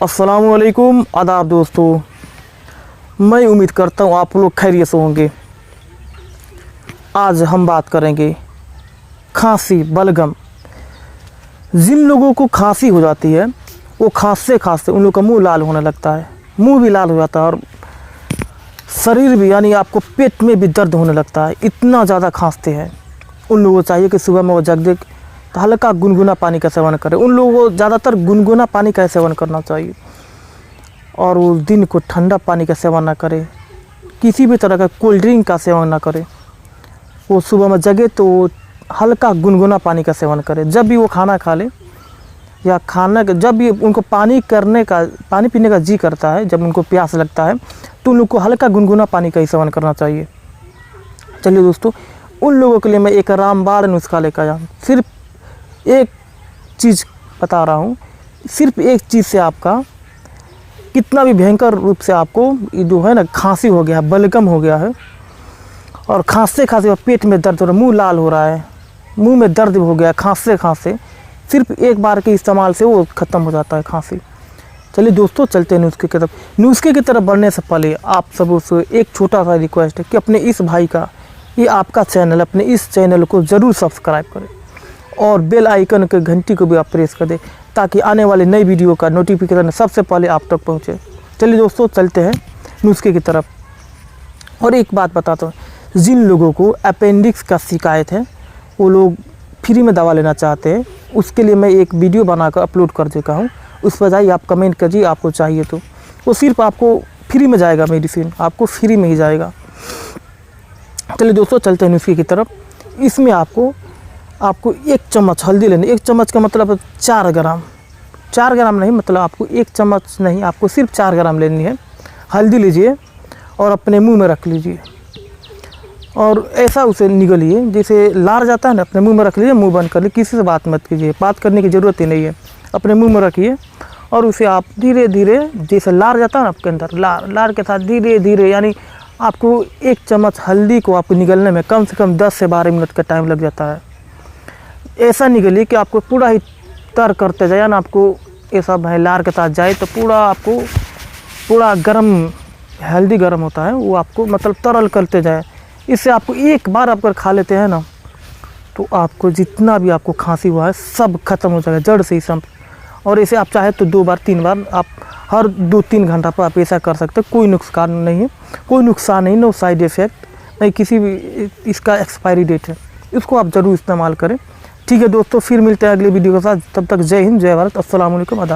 अस्सलामुअलैकुम आदाब दोस्तों, मैं उम्मीद करता हूँ आप लोग खैरियत से होंगे। आज हम बात करेंगे खांसी बलगम। जिन लोगों को खांसी हो जाती है वो खांसते खांसते उन लोगों का मुंह लाल होने लगता है, मुंह भी लाल हो जाता है और शरीर भी यानी आपको पेट में भी दर्द होने लगता है, इतना ज़्यादा खांसते हैं। उन लोगों को चाहिए कि सुबह में वो जग दे तो हल्का गुनगुना पानी का सेवन करें। उन लोगों को ज़्यादातर गुनगुना पानी का सेवन करना चाहिए और उस दिन को ठंडा पानी का सेवन ना करें, किसी भी तरह का कोल्ड ड्रिंक का सेवन ना करें। वो सुबह में जगे तो हल्का गुनगुना पानी का सेवन करें। जब भी वो खाना खा ले या जब भी उनको पानी पीने का जी करता है, जब उनको प्यास लगता है तो उन लोग को हल्का गुनगुना पानी का ही सेवन करना चाहिए। चलिए दोस्तों, उन लोगों के लिए मैं एक रामबाण नुस्खा लेकर आया हूँ। सिर्फ एक चीज़ बता रहा हूँ, सिर्फ एक चीज़ से आपका कितना भी भयंकर रूप से आपको जो है ना खांसी हो गया है, बलगम हो गया है और खांसते खांसते पेट में दर्द हो रहा है, मुंह लाल हो रहा है, मुंह में दर्द हो गया खांसते खांसते, सिर्फ एक बार के इस्तेमाल से वो ख़त्म हो जाता है खांसी। चलिए दोस्तों, चलते हैं नुस्खे की तरफ। नुस्खे की तरफ बढ़ने से पहले आप सब से एक छोटा सा रिक्वेस्ट है कि अपने इस भाई का, ये आपका चैनल, अपने इस चैनल को ज़रूर सब्सक्राइब करें और बेल आइकन के घंटी को भी आप प्रेस कर दें ताकि आने वाले नई वीडियो का नोटिफिकेशन सबसे पहले आप तक पहुंचे। चलिए दोस्तों, चलते हैं नुस्खे की तरफ। और एक बात बताता हूँ, जिन लोगों को अपेंडिक्स का शिकायत है, वो लोग फ्री में दवा लेना चाहते हैं, उसके लिए मैं एक वीडियो बनाकर अपलोड कर चुका हूँ। उस पर जाइए, आप कमेंट करिए आपको चाहिए तो वो सिर्फ आपको फ्री में जाएगा, मेडिसिन आपको फ्री में ही जाएगा। चलिए दोस्तों, चलते हैं नुस्खे की तरफ। इसमें आपको 1 चम्मच हल्दी लेनी। 1 चम्मच का मतलब 4 ग्राम, 4 ग्राम नहीं, मतलब आपको 1 चम्मच नहीं, आपको सिर्फ 4 ग्राम लेनी है। हल्दी लीजिए और अपने मुंह में रख लीजिए और ऐसा उसे निगलिए जैसे लार जाता है ना, अपने मुंह में रख लीजिए, मुंह बंद कर लीजिए, किसी से बात मत कीजिए, बात करने की ज़रूरत ही नहीं है। अपने मुंह में रखिए और उसे आप धीरे धीरे, जैसे लार जाता है ना आपके अंदर, लार के साथ धीरे धीरे, यानी आपको 1 चम्मच हल्दी को आपको निगलने में कम से कम 10 से 12 मिनट का टाइम लग जाता है। ऐसा निगलिए कि आपको पूरा ही तर करते जाए ना, आपको ऐसा लार के साथ जाए तो पूरा गर्म, हेल्दी गर्म होता है, वो आपको मतलब तरल करते जाए। इससे आपको एक बार आप अगर खा लेते हैं ना तो आपको जितना भी आपको खांसी हुआ है सब खत्म हो जाएगा, जड़ से ही सब। और ऐसे आप चाहे तो 2 बार 3 बार आप हर 2-3 घंटा पर आप ऐसा कर सकते हैं। कोई नुकसान नहीं है, कोई नुकसान नहीं, नो साइड इफ़ेक्ट नहीं, किसी भी इसका एक्सपायरी डेट है, इसको आप ज़रूर इस्तेमाल करें। ठीक है दोस्तों, फिर मिलते हैं अगले वीडियो के साथ। तब तक जय हिंद, जय भारत, अस्सलाम वालेकुम, आदाब।